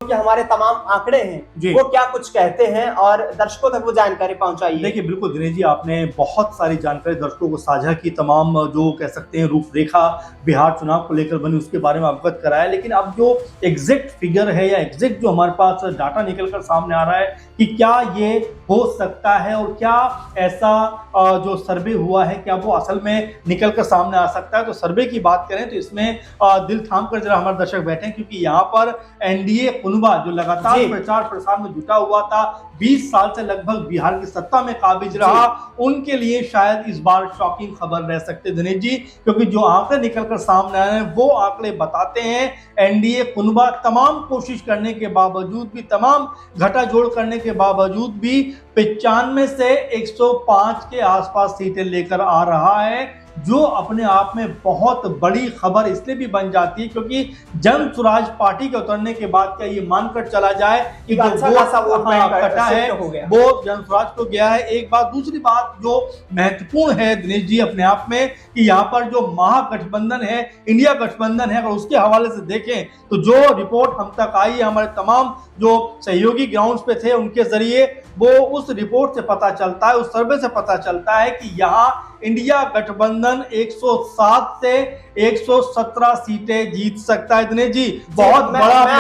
कि हमारे तमाम आंकड़े हैं वो क्या कुछ कहते हैं और दर्शकों तक वो जानकारी पहुंचाइए। देखिए बिल्कुल दिनेश जी, आपने बहुत सारी जानकारी दर्शकों को साझा की, तमाम जो कह सकते हैं रूपरेखा बिहार चुनाव को लेकर बनी उसके बारे में अवगत कराया। लेकिन अब जो एग्जैक्ट फिगर है या एग्जैक्ट जो हमारे पास डाटा निकल कर सामने आ रहा है कि क्या ये हो सकता है और क्या ऐसा जो सर्वे हुआ है क्या वो असल में निकल कर सामने आ सकता है, तो सर्वे की बात करें तो इसमें दिल थाम कर जरा हमारे दर्शक बैठे, क्योंकि यहाँ पर एनडीए कुनबा जो लगातार प्रचार प्रसार में जुटा हुआ था, 20 साल से लगभग बिहार की सत्ता में काबिज रहा, उनके लिए शायद इस बार शॉकिंग खबर रह सकते दिनेश जी, क्योंकि जो आंकड़े निकलकर सामने आए हैं वो आंकड़े बताते हैं एनडीए कुनबा तमाम कोशिश करने के बावजूद भी, तमाम घटाजोड़ करने के बावजूद भी 95 से 105 के आसपास सीटें लेकर आ रहा है, जो अपने आप में बहुत बड़ी खबर इसलिए भी बन जाती है क्योंकि जन स्वराज पार्टी के उतरने के बाद क्या ये मानकर चला जाए कि जो कटा है वो जन स्वराज को गया है। एक बात, दूसरी बात जो महत्वपूर्ण है दिनेश जी अपने आप में कि यहाँ पर जो महागठबंधन है, इंडिया गठबंधन है, अगर उसके हवाले से देखें तो जो रिपोर्ट हम तक आई है, हमारे तमाम जो सहयोगी ग्राउंड्स पे थे उनके जरिए, वो उस रिपोर्ट से पता चलता है, उस सर्वे से पता चलता है कि यहाँ इंडिया गठबंधन 107 से 117 सीटें जीत सकता है दिनेश जी। बहुत बड़ा मैं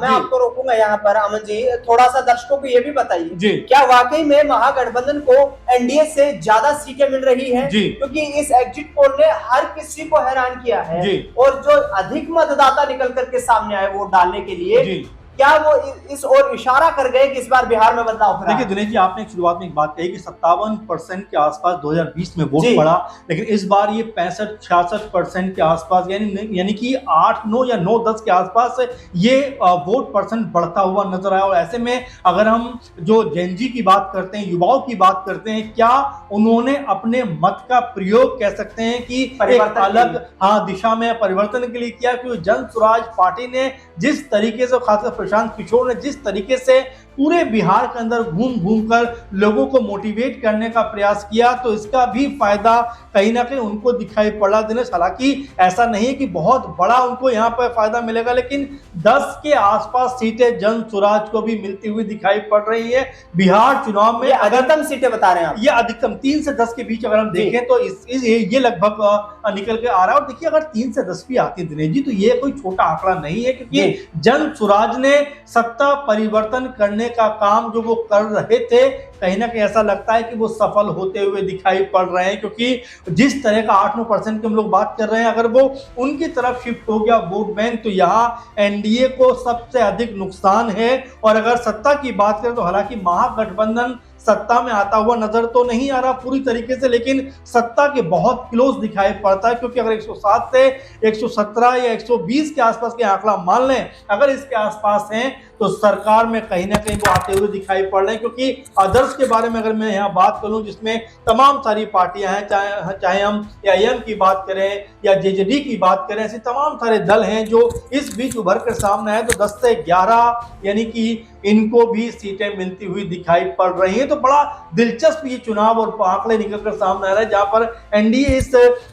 आपको रोकूंगा यहाँ पर अमन जी, थोड़ा सा दर्शकों को ये भी बताइए क्या वाकई में महागठबंधन को एनडीए से ज्यादा सीटें मिल रही हैं? क्योंकि इस एग्जिट पोल ने हर किसी को हैरान किया है और जो अधिक मतदाता निकल करके सामने आए वोट डालने के लिए, क्या वो इस ओर इशारा कर गए कि इस बार बिहार में बदलाव हो रहा है? देखिए दिनेश जी, आपने शुरुआत में एक बात कही कि 57% के आसपास 2020 में वोट पड़ा, लेकिन इस बार ये 65-66% के आसपास, यानी कि 8-9 या 9-10 के आसपास ये वोट परसेंट बढ़ता हुआ नजर आया। और ऐसे में अगर हम जो जेनजी की बात करते हैं, युवाओं की बात करते हैं, क्या उन्होंने अपने मत का प्रयोग कह सकते हैं कि एक अलग दिशा में परिवर्तन के लिए किया, क्योंकि जन स्वराज पार्टी ने जिस तरीके से, खासकर प्रशांत किशोर ने जिस तरीके से पूरे बिहार के अंदर घूम घूम कर लोगों को मोटिवेट करने का प्रयास किया, तो इसका भी फायदा कहीं ना कहीं उनको दिखाई पड़ा दिनेश। हालांकि ऐसा नहीं है कि बहुत बड़ा उनको यहाँ पर फायदा मिलेगा, लेकिन 10 के आसपास सीटें जन स्वराज को भी मिलती हुई दिखाई पड़ रही है बिहार चुनाव में। अधिकतम सीटें बता रहे हैं आप, ये अधिकतम 3 से 10 के बीच अगर हम देखें तो ये लगभग निकल के आ रहा है। और देखिए अगर 3 से 10 भी आती है दिनेश जी तो ये कोई छोटा आंकड़ा नहीं है, क्योंकि जन स्वराज ने सत्ता परिवर्तन करने का काम जो वो कर रहे थे, कहीं ना कहीं ऐसा लगता है कि वो सफल होते हुए दिखाई पड़ रहे हैं, क्योंकि जिस तरह का 8-9% की हम लोग बात कर रहे हैं, अगर वो उनकी तरफ शिफ्ट हो गया वोट बैंक, तो यहाँ एनडीए को सबसे अधिक नुकसान है। और अगर सत्ता की बात करें तो हालांकि महागठबंधन सत्ता में आता हुआ नजर तो नहीं आ रहा पूरी तरीके से, लेकिन सत्ता के बहुत क्लोज दिखाई पड़ता है, क्योंकि अगर 107 से 117 या 120 के आसपास के आंकड़ा मान लें, अगर इसके आसपास हैं तो सरकार में कहीं ना कहीं वो आते हुए दिखाई पड़ रहे हैं। क्योंकि अदर्स के बारे में अगर मैं यहाँ बात करूँ जिसमें तमाम सारी पार्टियां हैं, चाहे हम एआईएम की बात करें या जेजेडी की बात करें, ऐसे तमाम सारे दल हैं जो इस बीच उभर कर सामने आए, तो 10 से 11 यानी कि इनको भी सीटें मिलती हुई दिखाई पड़ रही हैं। तो बड़ा दिलचस्प ये चुनाव और आंकड़े निकलकर सामने आ रहे हैं, जहां पर एनडीए इस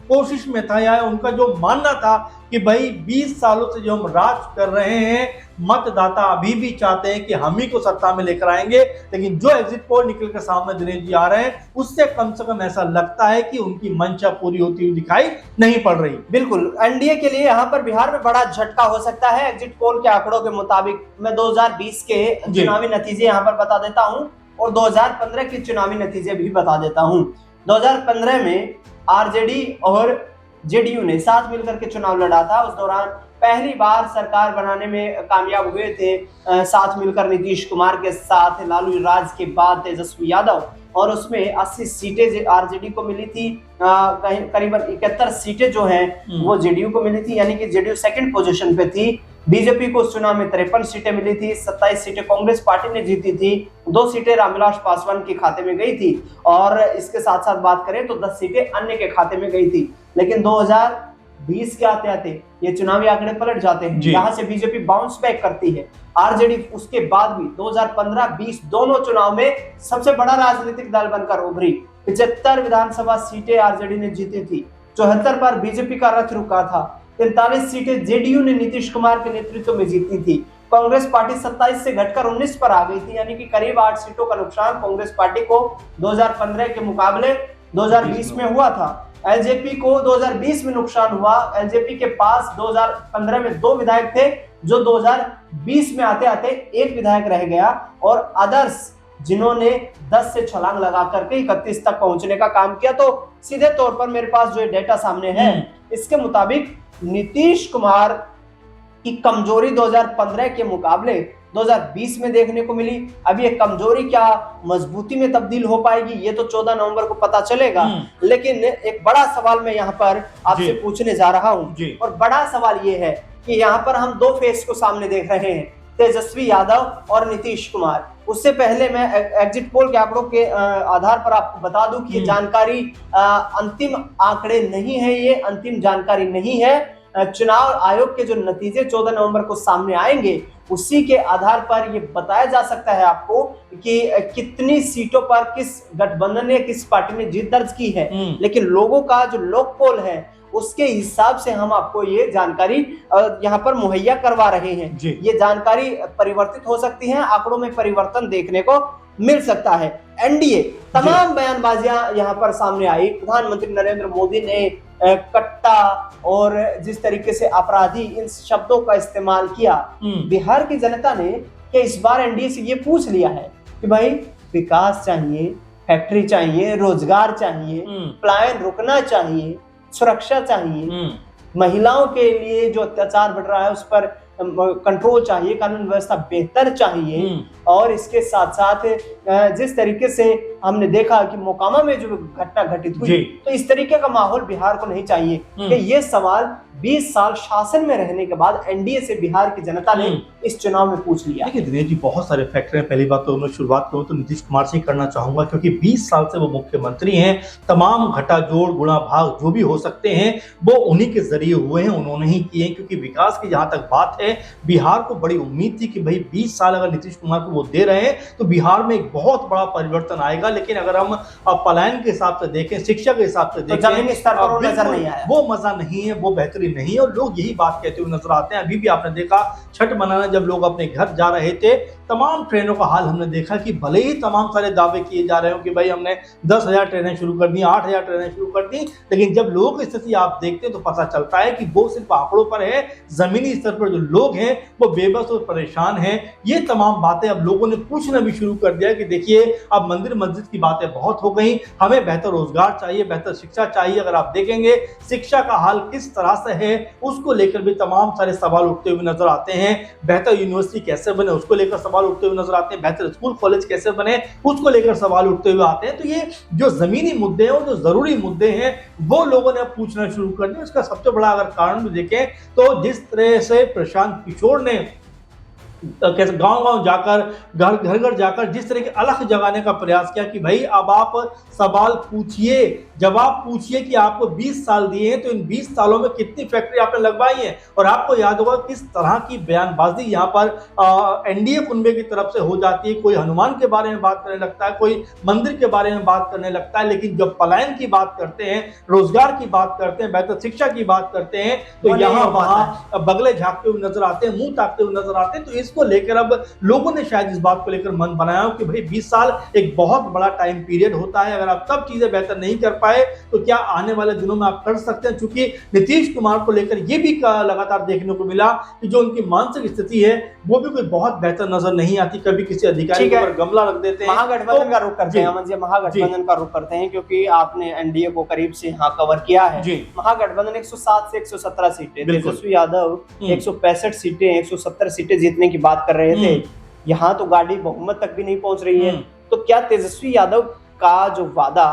कोशिश में था या उनका जो मानना था कि भाई 20 सालों से जो हम राज कर रहे हैं, मतदाता अभी भी चाहते हैं कि हम ही को सत्ता में लेकर आएंगे, लेकिन जो एग्जिट पोल निकल कर सामने दिनेश जी आ रहे हैं उससे कम से कम ऐसा लगता है कि उनकी मंशा पूरी होती हुई दिखाई नहीं पड़ रही। बिल्कुल, एनडीए के लिए यहाँ पर बिहार में बड़ा झटका हो सकता है। एग्जिट पोल के आंकड़ों के मुताबिक मैं 2020 के चुनावी नतीजे यहाँ पर बता देता हूँ और 2015 के चुनावी नतीजे भी बता देता हूँ। 2015 में आरजेडी और जेडीयू ने साथ मिलकर के चुनाव लड़ा था। उस दौरान पहली बार सरकार बनाने में कामयाब हुए थे, साथ मिलकर नीतीश कुमार के साथ, लालू राज के बाद तेजस्वी यादव, और उसमें 80 सीटें आरजेडी को मिली थी, करीबन 71 सीटें जो हैं वो जेडीयू को मिली थी, यानी कि जेडीयू सेकंड पोजीशन पे थी। बीजेपी को उस चुनाव में 53 सीटें मिली थी, 27 सीटें कांग्रेस पार्टी ने जीती थी, 2 सीटें रामविलास पासवान के खाते में गई थी, और इसके साथ साथ बात करें तो 10 सीटें अन्य के खाते में गई थी। लेकिन 2020 के आते आते ये चुनावी आंकड़े पलट जाते हैं, यहाँ से बीजेपी बाउंस बैक करती है। आरजेडी उसके बाद भी 2015-20 दोनों चुनाव में सबसे बड़ा राजनीतिक दल बनकर उभरी। 75 विधानसभा सीटें आरजेडी ने जीती थी, 74 पर बीजेपी का रथ रुका था, 43 सीटें जेडीयू ने नीतीश कुमार के नेतृत्व में जीती थी, कांग्रेस पार्टी 27 से घटकर 19 पर आ गई थी, यानी कि करीब 8 सीटों का नुकसान कांग्रेस पार्टी को 2015 के मुकाबले 2020 में हुआ था। एलजेपी को 2020 में नुकसान हुआ। एलजेपी के पास 2015 में 2 विधायक थे, जो 2020 में आते आते 1 विधायक रह गया, और अदर्स जिन्होंने 10 से छलांग लगा करके 31 तक पहुंचने का काम किया। तो सीधे तौर पर मेरे पास जो डेटा सामने है, इसके मुताबिक नीतीश कुमार की कमजोरी 2015 के मुकाबले 2020 में देखने को मिली। अब ये कमजोरी क्या मजबूती में तब्दील हो पाएगी, ये तो 14 नवंबर को पता चलेगा। लेकिन एक बड़ा सवाल मैं यहाँ पर आपसे पूछने जा रहा हूँ, और बड़ा सवाल ये है कि यहाँ पर हम 2 फेस को सामने देख रहे हैं, तेजस्वी यादव और नीतीश कुमार। उससे पहले मैं एग्जिट पोल के आंकड़ों के आधार पर आपको बता दूं कि ये जानकारी अंतिम आंकड़े नहीं है, ये अंतिम जानकारी नहीं है। चुनाव आयोग के जो नतीजे 14 नवंबर को सामने आएंगे, उसी के आधार पर ये बताया जा सकता है आपको कि कितनी सीटों पर किस गठबंधन ने, किस पार्टी ने जीत दर्ज की है। लेकिन लोगों का जो लोक पोल है, उसके हिसाब से हम आपको ये जानकारी यहाँ पर मुहैया करवा रहे हैं। ये जानकारी परिवर्तित हो सकती है, आंकड़ों में परिवर्तन देखने को मिल सकता है। एनडीए तमाम बयानबाजियां यहाँ पर सामने आई। प्रधानमंत्री नरेंद्र मोदी ने कट्टा और जिस तरीके से अपराधी, इन शब्दों का इस्तेमाल किया। बिहार की जनता ने क्या इस बार एनडीए से ये पूछ लिया है कि भाई विकास चाहिए, फैक्ट्री चाहिए, रोजगार चाहिए, पलायन रुकना चाहिए, सुरक्षा चाहिए, महिलाओं के लिए जो अत्याचार बढ़ रहा है उस पर कंट्रोल चाहिए, कानून व्यवस्था बेहतर चाहिए, और इसके साथ साथ जिस तरीके से हमने देखा कि मोकामा में जो घटना घटित हुई, तो इस तरीके का माहौल बिहार को नहीं चाहिए। कि ये सवाल 20 साल शासन में रहने के बाद एनडीए से बिहार की जनता ने इस चुनाव में पूछ लिया। देखिए दिनेश जी, बहुत सारे फैक्टर हैं। पहली बात तो मैं शुरुआत करूं तो नीतीश कुमार से ही करना चाहूंगा, क्योंकि 20 साल से वो मुख्यमंत्री हैं। तमाम घटा जोड़ गुणा भाग जो भी हो सकते हैं वो उन्हीं के जरिए हुए हैं, उन्होंने ही किए। क्योंकि विकास की जहां तक बात है, बिहार को बड़ी उम्मीद थी कि भाई 20 साल अगर नीतीश कुमार को वो दे रहे हैं तो बिहार में एक बहुत बड़ा परिवर्तन आएगा। लेकिन अगर हम पलायन के हिसाब से देखें, शिक्षा के हिसाब से देखें, जमीनी स्तर पर वो नजर नहीं आया, वो मजा नहीं है, वो बेहतरी नहीं है, और लोग यही बात कहते हुए नजर आते हैं। अभी भी आपने देखा छठ मनाने जब लोग अपने घर जा रहे थे, तमाम ट्रेनों का हाल हमने देखा कि भले ही तमाम सारे दावे किए जा रहे हो कि भाई हमने 10,000 ट्रेनें शुरू कर दी, 8,000 ट्रेनें शुरू कर दी, लेकिन जब लोगों की स्थिति आप देखते हैं तो पता चलता है कि वो सिर्फ आंकड़ों पर है। जमीनी स्तर पर जो लोग हैं वो बेबस और परेशान हैं। ये तमाम बातें अब लोगों ने पूछना भी शुरू कर दिया कि देखिए अब मंदिर मस्जिद की बातें बहुत हो गई, हमें बेहतर रोजगार चाहिए, बेहतर शिक्षा चाहिए। अगर आप देखेंगे शिक्षा का हाल किस तरह से है, उसको लेकर भी तमाम सारे सवाल उठते हुए नजर आते हैं। बेहतर यूनिवर्सिटी कैसे बने, उसको लेकर सवाल उठते हुए नजर आते हैं। बेहतर स्कूल कॉलेज कैसे बने, उसको लेकर सवाल उठते हुए आते हैं। तो ये जो जमीनी मुद्दे हैं, जो जरूरी मुद्दे हैं, वो लोगों ने अब पूछना शुरू कर दिया। इसका सबसे बड़ा अगर कारण भी देखें तो जिस तरह से प्रशांत किशोर ने कैसे गांव-गांव जाकर, घर-घर जाकर जिस तरह के अलख जगाने का प्रयास किया कि भाई अब आप सवाल पूछिए, जवाब पूछिए कि आपको 20 साल दिए हैं तो इन 20 सालों में कितनी फैक्ट्री आपने लगवाई है। और आपको याद होगा किस तरह की बयानबाजी यहाँ पर एनडीए कुनबे की तरफ से हो जाती है। कोई हनुमान के बारे में बात करने लगता है, कोई मंदिर के बारे में बात करने लगता है, लेकिन जब पलायन की बात करते हैं, रोजगार की बात करते हैं, बेहतर शिक्षा की बात करते हैं, तो यहाँ वहां बगले झाँकते हुए नजर आते हैं, मुंह ताकते हुए नजर आते हैं। तो इसको लेकर अब लोगों ने शायद इस बात को लेकर मन बनाया हो कि भाई 20 साल एक बहुत बड़ा टाइम पीरियड होता है। अगर आप तब चीजें बेहतर नहीं कर पाए तो क्या आने वाले दिनों में आप कर सकते हैं। चूंकि नीतीश कुमार को लेकर यह भी लगातार देखने को मिला कि जो उनकी मानसिक स्थिति है वो भी कोई बहुत बेहतर नजर नहीं आती। कभी किसी अधिकारी पर गमला रख देते हैं। महागठबंधन का रुख करते हैं, महागठबंधन का रुख करते हैं, क्योंकि आपने एनडीए को करीब से यहाँ कवर किया है। महागठबंधन 107 से 117 सीटें, तेजस्वी यादव 165 सीटें, 170 सीटें जीतने की बात कर रहे थे। यहाँ तो गाड़ी बहुमत तक भी नहीं पहुंच रही है। तो क्या तेजस्वी यादव का जो वादा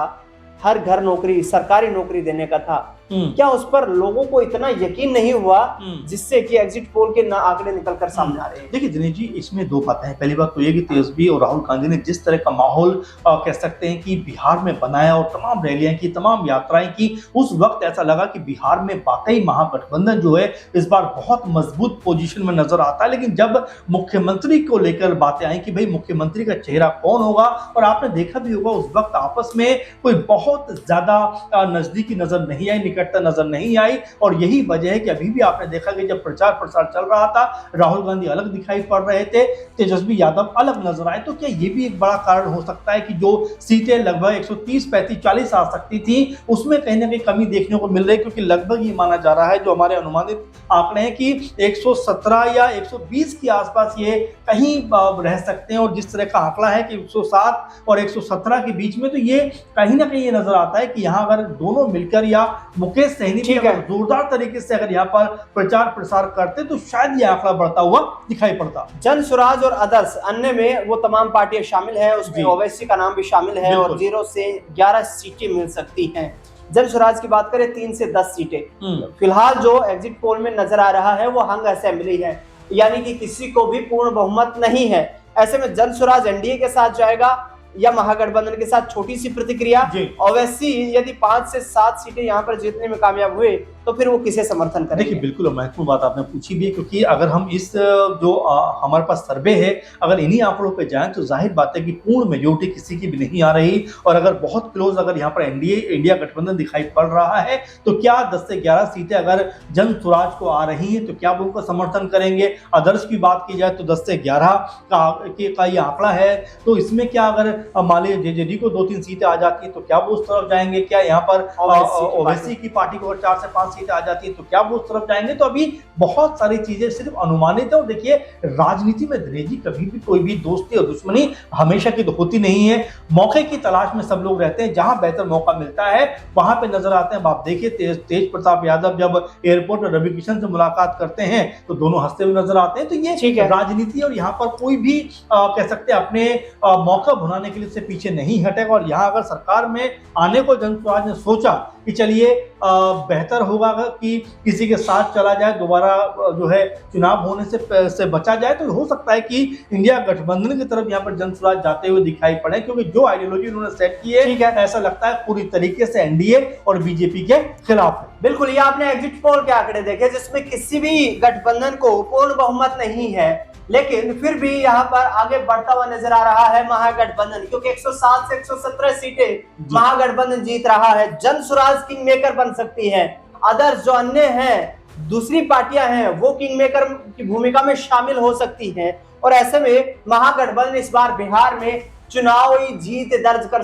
हर घर नौकरी, सरकारी नौकरी देने का था, क्या उस पर लोगों को इतना यकीन नहीं हुआ जिससे कि एग्जिट पोल के आंकड़े निकलकर सामने आ रहे हैं? देखिए दिनेश जी, इसमें दो बातें हैं। पहली बात तो ये कि तेजस्वी और राहुल गांधी ने जिस तरह का माहौल कह सकते हैं कि बिहार में बनाया और तमाम रैलियां की, तमाम यात्राएं की, उस वक्त ऐसा लगा कि बिहार में वाकई महागठबंधन जो है इस बार बहुत मजबूत पोजीशन में नजर आता है। लेकिन जब मुख्यमंत्री को लेकर बातें आई कि भाई मुख्यमंत्री का चेहरा कौन होगा, और आपने देखा भी होगा उस वक्त आपस में कोई बहुत ज्यादा नजदीकी नजर नहीं आई। निकटता नजर नहीं आई। और यही वजह है कि अभी भी आपने देखा कि जब प्रचार प्रसार चल रहा था, राहुल गांधी अलग दिखाई पड़ रहे थे, तेजस्वी यादव अलग नजर आए। तो क्या ये भी एक बड़ा कारण हो सकता है कि जो सीटें लगभग 130, 35, 40 आ सकती थी, उसमें कहीं ना कहीं कमी देखने को मिल रही है? क्योंकि लगभग ये माना जा रहा है, जो हमारे अनुमानित आंकड़े हैं, कि 117 या 120 के आसपास ये कहीं रह सकते हैं। और जिस तरह का आंकड़ा है कि 107 और 117 के बीच में, तो ये कहीं ना कहीं ये नजर आता है कि यहाँ अगर दोनों मिलकर या मुकेश सहनी भी अगर जोरदार तरीके से अगर यहाँ पर प्रचार प्रसार करते, तो शायद ये आंकड़ा बढ़ता हुआ दिखाई पड़ता। जन स्वराज और आदर्श अन्य में वो तमाम पार्टियां शामिल है, उसमें ओवैसी का नाम भी शामिल है, और 0 से 11 सीटें मिल सकती हैं। जन स्वराज की बात करें 3 से 10 सीटें फिलहाल जो एग्जिट पोल में नजर आ रहा है वो हंग असेंबली है, यानी कि किसी को भी पूर्ण बहुमत नहीं है। ऐसे में जन स्वराज एनडीए के साथ जाएगा या महागठबंधन के साथ? छोटी सी प्रतिक्रिया, ओवैसी यदि 5 से 7 सीटें यहाँ पर जीतने में कामयाब हुए तो फिर वो किसे समर्थन करेंगे? देखिए, बिल्कुल महत्वपूर्ण बात आपने पूछी भी है, क्योंकि अगर हम इस जो हमारे पास सर्वे है, अगर इन्हीं आंकड़ों पे जाएं, तो जाहिर बात है कि पूर्ण मेजोरिटी किसी की भी नहीं आ रही। और अगर बहुत क्लोज अगर यहाँ पर एनडीए इंडिया गठबंधन दिखाई पड़ रहा है, तो क्या 10 से 11 सीटें अगर जन स्वराज को आ रही हैं, तो क्या वो उनका समर्थन करेंगे? आदर्श की बात की जाए तो 10 से 11 का ये आंकड़ा है। तो इसमें क्या अगर मान लीजिए जेजेडी को 2-3 सीटें आ जाती है, तो क्या वो उस तरफ जाएंगे? क्या यहाँ पर ओवैसी की पार्टी को 4 से 5 सीटें आ जाती है, तो क्या वो उस तरफ जाएंगे? तो अभी बहुत सारी चीजें सिर्फ अनुमानित है। और देखिए, राजनीति में दिनेश जी कभी भी कोई भी दोस्ती और दुश्मनी हमेशा की तो होती नहीं है। मौके की तलाश में सब लोग रहते हैं, जहां बेहतर मौका मिलता है वहां पे नजर आते हैं। आप देखिए, तेज प्रताप यादव जब एयरपोर्ट में रवि किशन से मुलाकात करते हैं, तो दोनों हंसते हुए नजर आते हैं। तो ये राजनीति, और यहाँ पर कोई भी कह सकते हैं अपने मौका भुनाने के लिए से पीछे नहीं हटेगा। और यहाँ अगर सरकार में आने को जन स्वराज ने सोचा कि चलिए बेहतर होगा कि किसी के साथ चला जाए, दोबारा जो है चुनाव होने से बचा जाए, तो हो सकता है कि इंडिया गठबंधन की तरफ यहाँ पर जन स्वराज जाते हुए दिखाई पड़े। क्योंकि जो आइडियोलॉजी उन्होंने सेट की है, ऐसा लगता है पूरी तरीके से एनडीए और बीजेपी के खिलाफ है। बिल्कुल, ये आपने एग्जिट पोल के आंकड़े देखे जिसमें किसी भी गठबंधन को पूर्ण बहुमत नहीं है, लेकिन फिर भी यहाँ पर आगे बढ़ता हुआ नजर आ रहा है महागठबंधन, क्योंकि 107 से 117 सीटें महागठबंधन जीत रहा है। जन स्वराज किंग मेकर बन सकती है। आदर्श जो अन्य हैं, दूसरी पार्टियां हैं, वो किंग मेकर की भूमिका में शामिल हो सकती हैं। और ऐसे में महागठबंधन इस बार बिहार में चुनावी जीत दर्ज कर